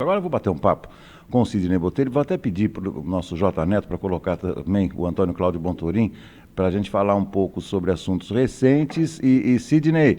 Agora eu vou bater um papo com o Sidney Botelho. Vou até pedir para o nosso J Neto para colocar também o Antônio Cláudio Bontorim, para a gente falar um pouco sobre assuntos recentes. E Sidney,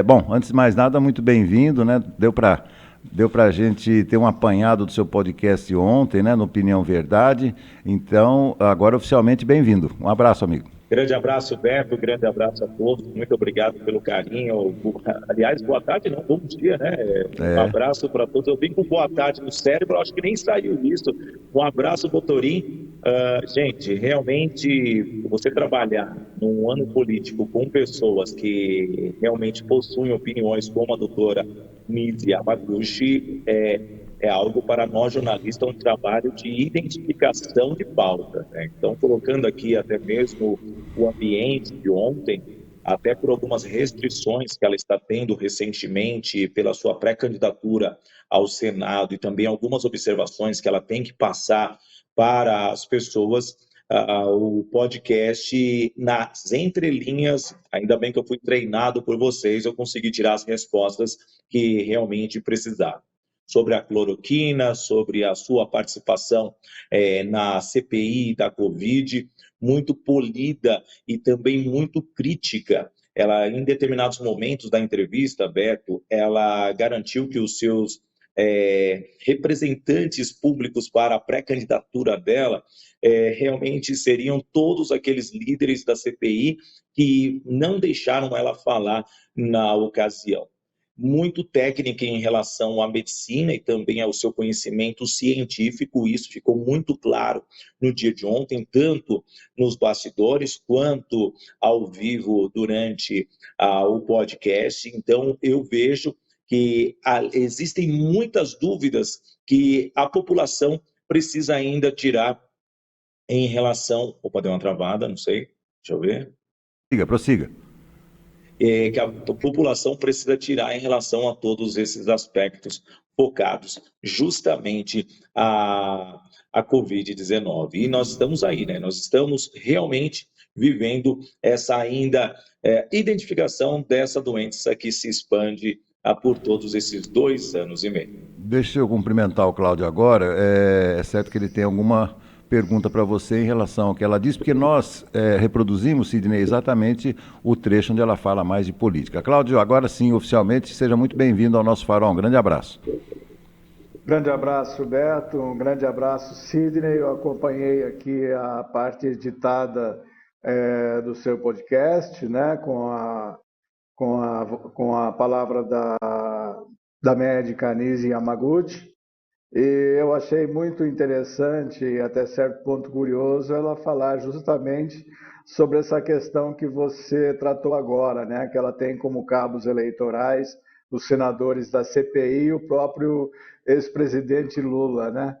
bom, antes de mais nada, muito bem-vindo, né? Deu para a gente ter um apanhado do seu podcast ontem, né, no Opinião Verdade. Então, agora oficialmente bem-vindo. Um abraço, amigo. Grande abraço, Beto, grande abraço a todos, muito obrigado pelo carinho. Aliás, boa tarde, não, bom dia, né? Um abraço para todos. Eu vim com boa tarde no cérebro, acho que nem saiu isso. Um abraço, Botorim. Gente, realmente, você trabalhar num ano político com pessoas que realmente possuem opiniões como a doutora Nise Yamaguchi é algo para nós jornalistas, um trabalho de identificação de pauta, né? Então, colocando aqui até mesmo o ambiente de ontem, até por algumas restrições que ela está tendo recentemente pela sua pré-candidatura ao Senado e também algumas observações que ela tem que passar para as pessoas, o podcast nas entrelinhas, ainda bem que eu fui treinado por vocês, eu consegui tirar as respostas que realmente precisava. Sobre a cloroquina, sobre a sua participação na CPI da Covid, muito polida e também muito crítica. Ela, em determinados momentos da entrevista, Beto, ela garantiu que os seus representantes públicos para a pré-candidatura dela realmente seriam todos aqueles líderes da CPI que não deixaram ela falar na ocasião. Muito técnica em relação à medicina e também ao seu conhecimento científico, isso ficou muito claro no dia de ontem, tanto nos bastidores quanto ao vivo durante o podcast. Então, eu vejo que existem muitas dúvidas que a população precisa ainda tirar em relação... Opa, deu uma travada, não sei, deixa eu ver. Prossiga. Que a população precisa tirar em relação a todos esses aspectos focados justamente a Covid-19. E nós estamos aí, né? Nós estamos realmente vivendo essa ainda identificação dessa doença que se expande por todos esses 2 anos e meio. Deixa eu cumprimentar o Cláudio agora. É certo que ele tem alguma pergunta para você em relação ao que ela disse, porque nós reproduzimos, Sidney, exatamente o trecho onde ela fala mais de política. Cláudio, agora sim, oficialmente, seja muito bem-vindo ao nosso Farol. Um grande abraço. Grande abraço, Beto. Um grande abraço, Sidney. Eu acompanhei aqui a parte editada do seu podcast, né, com a palavra da médica Nise Yamaguchi. E eu achei muito interessante e até certo ponto curioso ela falar justamente sobre essa questão que você tratou agora, né? Que ela tem como cabos eleitorais os senadores da CPI e o próprio ex-presidente Lula, né?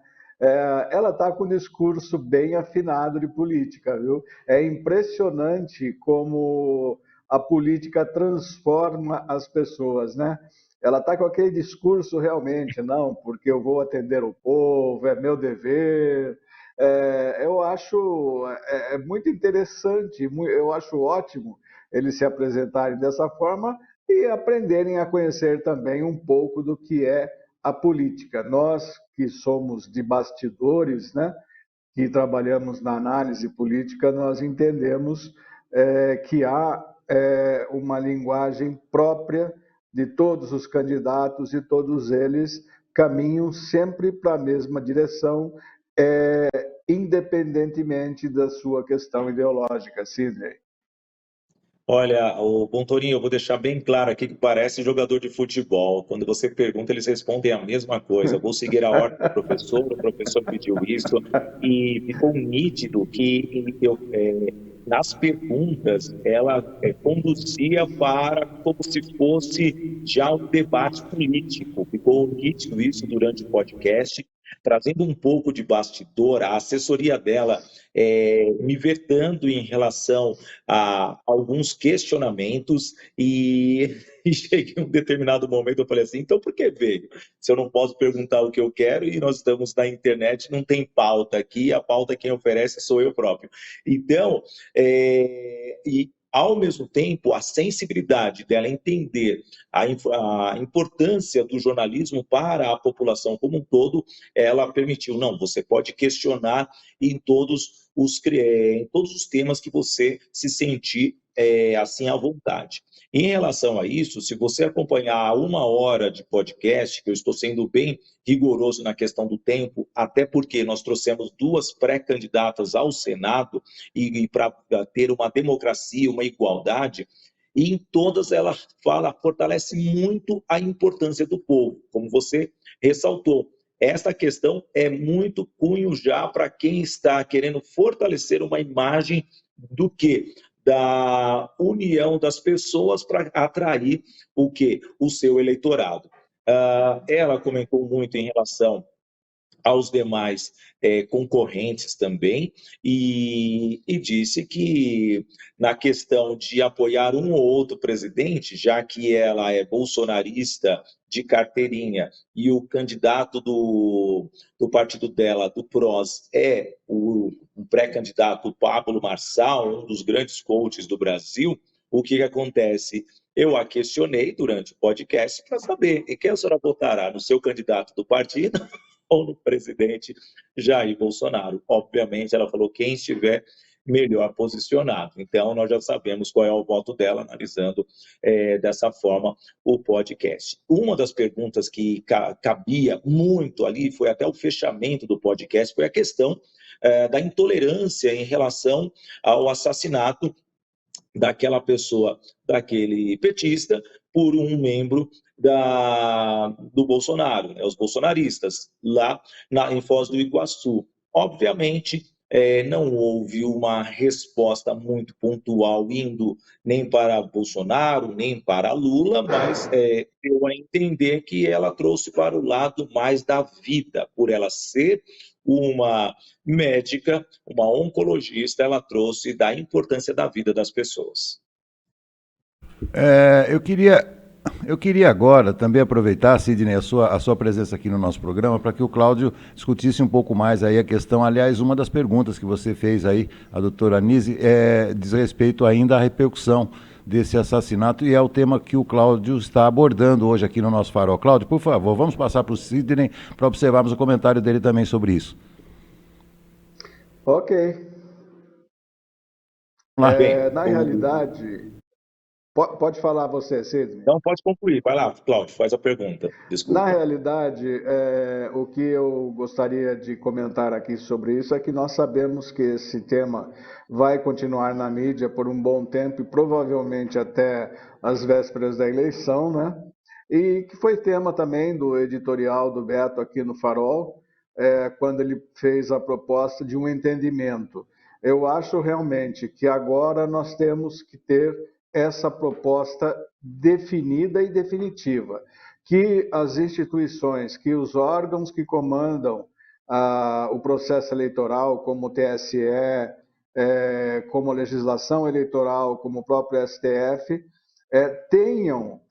Ela está com um discurso bem afinado de política, viu? É impressionante como a política transforma as pessoas, né? Ela está com aquele discurso realmente, não, porque eu vou atender o povo, é meu dever. Eu acho muito interessante, eu acho ótimo eles se apresentarem dessa forma e aprenderem a conhecer também um pouco do que é a política. Nós que somos de bastidores, né, que trabalhamos na análise política, nós entendemos que há uma linguagem própria de todos os candidatos e todos eles caminham sempre para a mesma direção, independentemente da sua questão ideológica, Sidney. Olha, o Bontorinho, eu vou deixar bem claro aqui que parece jogador de futebol. Quando você pergunta, eles respondem a mesma coisa. Eu vou seguir a ordem do professor, o professor pediu isso, e ficou nítido que nas perguntas ela conduzia para como se fosse já um debate político. Ficou nítido isso durante o podcast, trazendo um pouco de bastidor, a assessoria dela me vetando em relação a alguns questionamentos e cheguei em um determinado momento, eu falei assim, então por que veio? Se eu não posso perguntar o que eu quero e nós estamos na internet, não tem pauta aqui, a pauta quem oferece sou eu próprio. Então, e Ao mesmo tempo, a sensibilidade dela entender a importância do jornalismo para a população como um todo, ela permitiu, não, você pode questionar em todos os temas que você se sentir assim à vontade. Em relação a isso, se você acompanhar 1 hora de podcast, que eu estou sendo bem rigoroso na questão do tempo, até porque nós trouxemos 2 pré-candidatas ao Senado e para ter uma democracia, uma igualdade, e em todas ela fortalece muito a importância do povo, como você ressaltou. Esta questão é muito cunho já para quem está querendo fortalecer uma imagem do quê? Da união das pessoas para atrair o quê? O seu eleitorado. Ela comentou muito em relação aos demais concorrentes também, e disse que na questão de apoiar um ou outro presidente, já que ela é bolsonarista de carteirinha e o candidato do partido dela, do PROS, é o pré-candidato Pablo Marçal, um dos grandes coaches do Brasil, o que acontece? Eu a questionei durante o podcast para saber em quem a senhora votará, no seu candidato do partido ou no presidente Jair Bolsonaro. Obviamente, ela falou quem estiver melhor posicionado. Então, nós já sabemos qual é o voto dela, analisando dessa forma o podcast. Uma das perguntas que cabia muito ali, foi até o fechamento do podcast, foi a questão da intolerância em relação ao assassinato daquela pessoa, daquele petista, por um membro do Bolsonaro, né, os bolsonaristas, lá em Foz do Iguaçu. Obviamente, não houve uma resposta muito pontual indo nem para Bolsonaro, nem para Lula, mas deu a entender que ela trouxe para o lado mais da vida, por ela ser uma médica, uma oncologista, ela trouxe da importância da vida das pessoas. Eu queria agora também aproveitar, Sidney, a sua presença aqui no nosso programa, para que o Cláudio discutisse um pouco mais aí a questão. Aliás, uma das perguntas que você fez aí, a doutora Anise, diz respeito ainda à repercussão desse assassinato, e é o tema que o Cláudio está abordando hoje aqui no nosso Farol. Cláudio, por favor, vamos passar para o Sidney para observarmos o comentário dele também sobre isso. Ok. Na realidade... Pode falar você, Sidney. Então, pode concluir. Vai lá, Cláudio, faz a pergunta. Desculpa. Na realidade, o que eu gostaria de comentar aqui sobre isso é que nós sabemos que esse tema vai continuar na mídia por um bom tempo e provavelmente até as vésperas da eleição, né? E que foi tema também do editorial do Beto aqui no Farol, quando ele fez a proposta de um entendimento. Eu acho realmente que agora nós temos que ter essa proposta definida e definitiva, que as instituições, que os órgãos que comandam o processo eleitoral, como o TSE, como a legislação eleitoral, como o próprio STF, tenham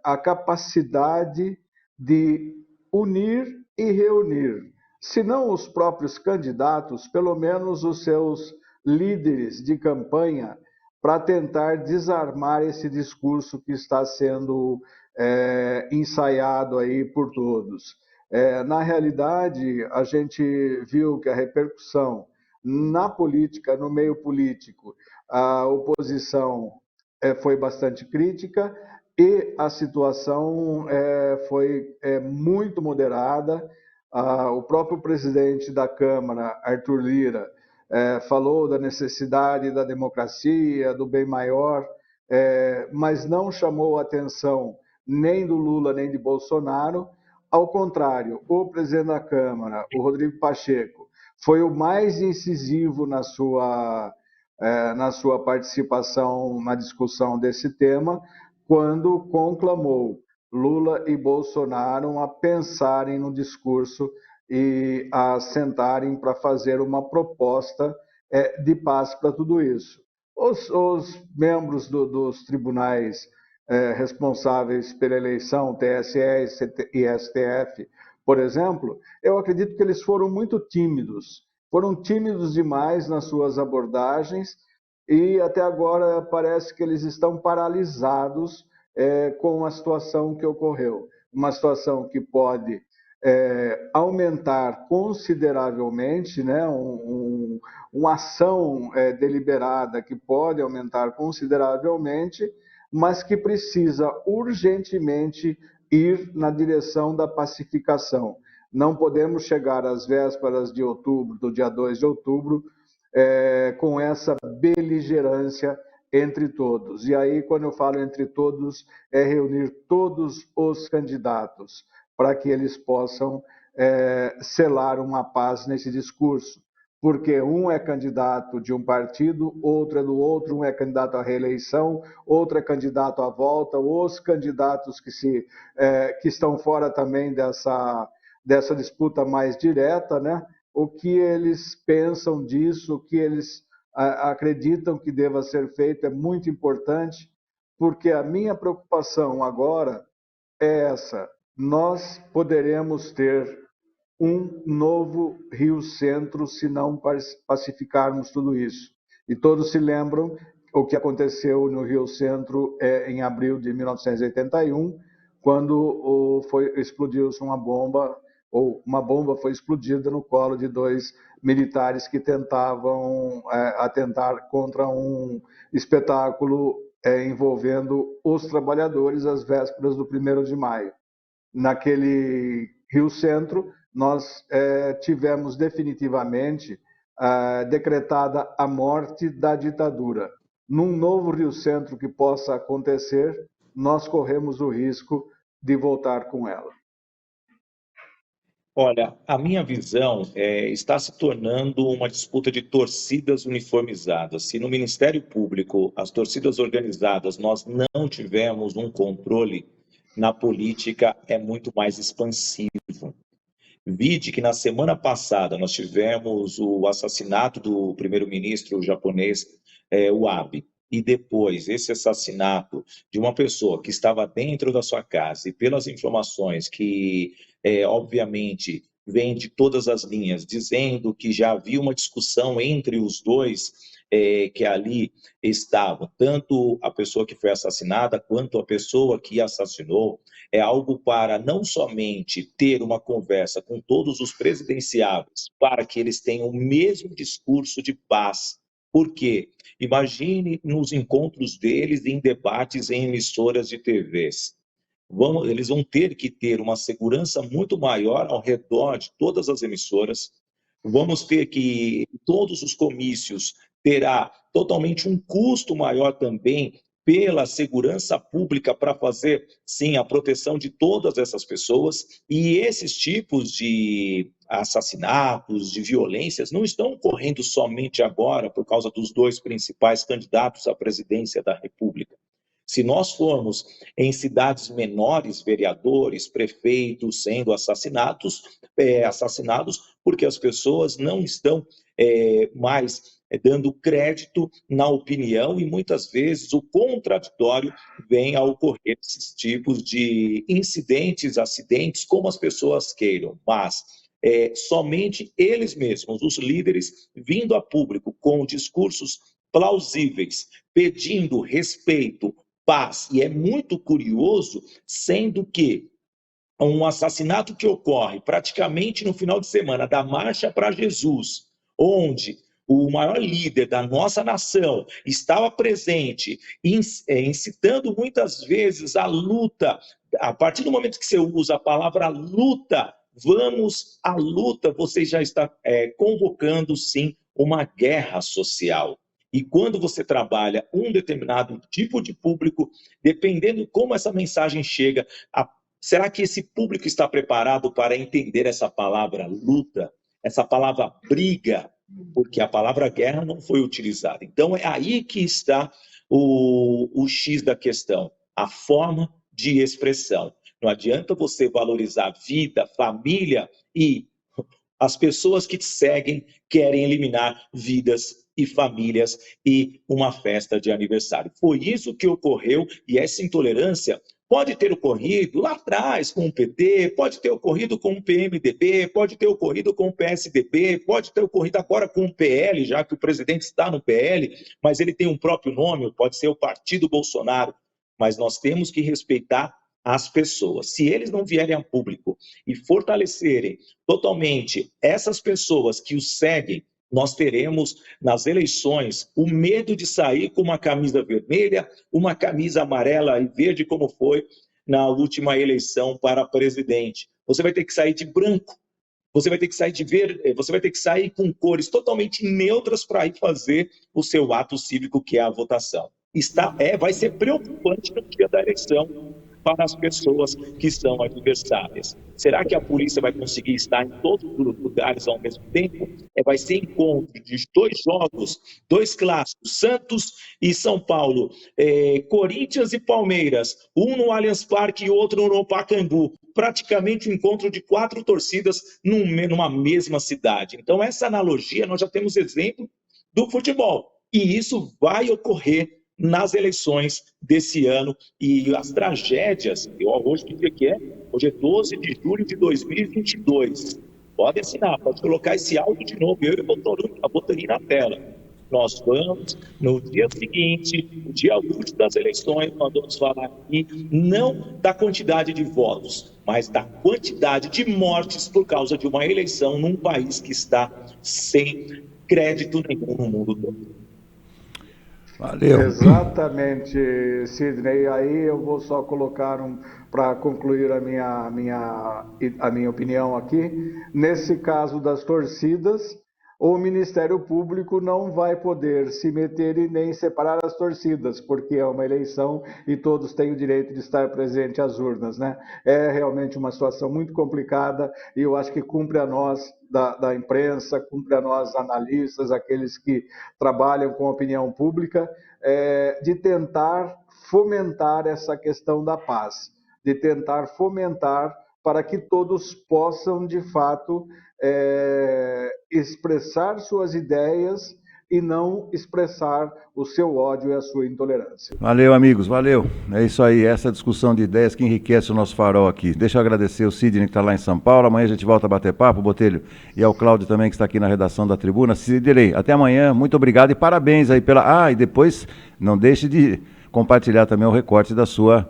a capacidade de unir e reunir, se não os próprios candidatos, pelo menos os seus líderes de campanha, para tentar desarmar esse discurso que está sendo ensaiado aí por todos. Na realidade, a gente viu que a repercussão na política, no meio político, a oposição foi bastante crítica e a situação foi muito moderada. O próprio presidente da Câmara, Arthur Lira, falou da necessidade da democracia, do bem maior, mas não chamou a atenção nem do Lula nem de Bolsonaro. Ao contrário, o presidente da Câmara, o Rodrigo Pacheco, foi o mais incisivo na sua participação na discussão desse tema, quando conclamou Lula e Bolsonaro a pensarem no discurso e a sentarem para fazer uma proposta de paz para tudo isso. Os membros dos tribunais responsáveis pela eleição, TSE e STF, por exemplo, eu acredito que eles foram muito tímidos, foram tímidos demais nas suas abordagens e até agora parece que eles estão paralisados com a situação que ocorreu. Uma situação que pode aumentar consideravelmente, né, uma ação deliberada que pode aumentar consideravelmente, mas que precisa urgentemente ir na direção da pacificação. Não podemos chegar às vésperas de outubro, do dia 2 de outubro, com essa beligerância entre todos. E aí, quando eu falo entre todos, é reunir todos os candidatos para que eles possam selar uma paz nesse discurso. Porque um é candidato de um partido, outro é do outro, um é candidato à reeleição, outro é candidato à volta, os candidatos que estão fora também dessa disputa mais direta, né? O que eles pensam disso, o que eles acreditam que deva ser feito é muito importante, porque a minha preocupação agora é essa: nós poderemos ter um novo Rio Centro se não pacificarmos tudo isso. E todos se lembram o que aconteceu no Rio Centro em abril de 1981, quando explodiu-se uma bomba, ou uma bomba foi explodida no colo de dois militares que tentavam atentar contra um espetáculo envolvendo os trabalhadores às vésperas do 1º de maio. Naquele Rio Centro, nós tivemos definitivamente decretada a morte da ditadura. Num novo Rio Centro que possa acontecer, nós corremos o risco de voltar com ela. Olha, a minha visão está se tornando uma disputa de torcidas uniformizadas. Se no Ministério Público, as torcidas organizadas, nós não tivemos um controle, na política é muito mais expansivo. Vide que na semana passada nós tivemos o assassinato do primeiro-ministro japonês, o Abe. E depois, esse assassinato de uma pessoa que estava dentro da sua casa, e pelas informações que, obviamente, vêm de todas as linhas, dizendo que já havia uma discussão entre os dois que ali estavam, tanto a pessoa que foi assassinada, quanto a pessoa que assassinou, é algo para não somente ter uma conversa com todos os presidenciáveis, para que eles tenham o mesmo discurso de paz. Por quê? Imagine nos encontros deles em debates em emissoras de TVs. Eles vão ter que ter uma segurança muito maior ao redor de todas as emissoras. Vamos ter que, todos os comícios, terá totalmente um custo maior também pela segurança pública para fazer, sim, a proteção de todas essas pessoas. E esses tipos de assassinatos, de violências, não estão ocorrendo somente agora por causa dos dois principais candidatos à presidência da República. Se nós formos em cidades menores, vereadores, prefeitos sendo assassinados, porque as pessoas não estão mais dando crédito na opinião, e muitas vezes o contraditório vem a ocorrer esses tipos de incidentes, acidentes, como as pessoas queiram, mas somente eles mesmos, os líderes, vindo a público com discursos plausíveis, pedindo respeito, paz. E é muito curioso, sendo que um assassinato que ocorre praticamente no final de semana da Marcha para Jesus, onde o maior líder da nossa nação estava presente, incitando muitas vezes a luta. A partir do momento que você usa a palavra luta, vamos à luta, você já está convocando, sim, uma guerra social. E quando você trabalha um determinado tipo de público, dependendo como essa mensagem chega, será que esse público está preparado para entender essa palavra luta, essa palavra briga? Porque a palavra guerra não foi utilizada. Então, é aí que está o X da questão, a forma de expressão. Não adianta você valorizar vida, família, e as pessoas que te seguem querem eliminar vidas e famílias e uma festa de aniversário. Foi isso que ocorreu, e essa intolerância Pode ter ocorrido lá atrás com o PT, pode ter ocorrido com o PMDB, pode ter ocorrido com o PSDB, pode ter ocorrido agora com o PL, já que o presidente está no PL, mas ele tem um próprio nome, pode ser o Partido Bolsonaro. Mas nós temos que respeitar as pessoas. Se eles não vierem a público e fortalecerem totalmente essas pessoas que os seguem, nós teremos nas eleições o medo de sair com uma camisa vermelha, uma camisa amarela e verde, como foi na última eleição para presidente. Você vai ter que sair de branco, você vai ter que sair de verde, você vai ter que sair com cores totalmente neutras para ir fazer o seu ato cívico, que é a votação. Vai ser preocupante no dia da eleição para as pessoas que são adversárias. Será que a polícia vai conseguir estar em todos os lugares ao mesmo tempo? Vai ser encontro de 2 jogos, 2 clássicos, Santos e São Paulo, Corinthians e Palmeiras, um no Allianz Parque e outro no Pacaembu. Praticamente um encontro de 4 torcidas numa mesma cidade. Então, essa analogia, nós já temos exemplo do futebol. E isso vai ocorrer nas eleições desse ano, e as tragédias, hoje que dia que é? Hoje é 12 de julho de 2022. Pode assinar, pode colocar esse áudio de novo, eu botaria na tela. Nós vamos, no dia seguinte, no dia último das eleições, nós vamos falar aqui, não da quantidade de votos, mas da quantidade de mortes por causa de uma eleição num país que está sem crédito nenhum no mundo todo. Valeu. Exatamente, Sidney. Aí eu vou só colocar para concluir a minha opinião aqui. Nesse caso das torcidas, o Ministério Público não vai poder se meter e nem separar as torcidas, porque é uma eleição e todos têm o direito de estar presente às urnas, né? É realmente uma situação muito complicada e eu acho que cumpre a nós da imprensa, cumpre a nós analistas, aqueles que trabalham com a opinião pública, de tentar fomentar essa questão da paz, de tentar fomentar para que todos possam, de fato, expressar suas ideias e não expressar o seu ódio e a sua intolerância. Valeu, amigos, valeu. É isso aí, essa discussão de ideias que enriquece o nosso farol aqui. Deixa eu agradecer o Sidney que está lá em São Paulo, amanhã a gente volta a bater papo, Botelho, e ao Cláudio também que está aqui na redação da Tribuna. Sidney, até amanhã, muito obrigado e parabéns aí pela... Ah, e depois não deixe de compartilhar também o recorte da sua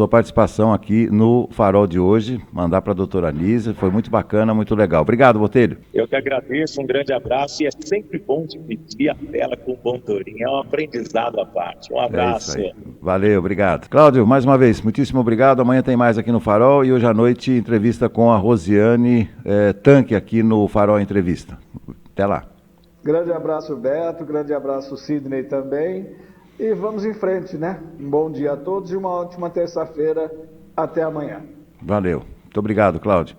participação aqui no Farol de hoje, mandar para a doutora Anísia, foi muito bacana, muito legal. Obrigado, Botelho. Eu que agradeço, um grande abraço, e é sempre bom dividir a tela com o Bontorin, é um aprendizado à parte. Um abraço. Valeu, obrigado. Cláudio, mais uma vez, muitíssimo obrigado, amanhã tem mais aqui no Farol, e hoje à noite entrevista com a Rosiane Tanque aqui no Farol Entrevista. Até lá. Grande abraço, Beto, grande abraço, Sidney também. E vamos em frente, né? Um bom dia a todos e uma ótima terça-feira. Até amanhã. Valeu. Muito obrigado, Cláudio.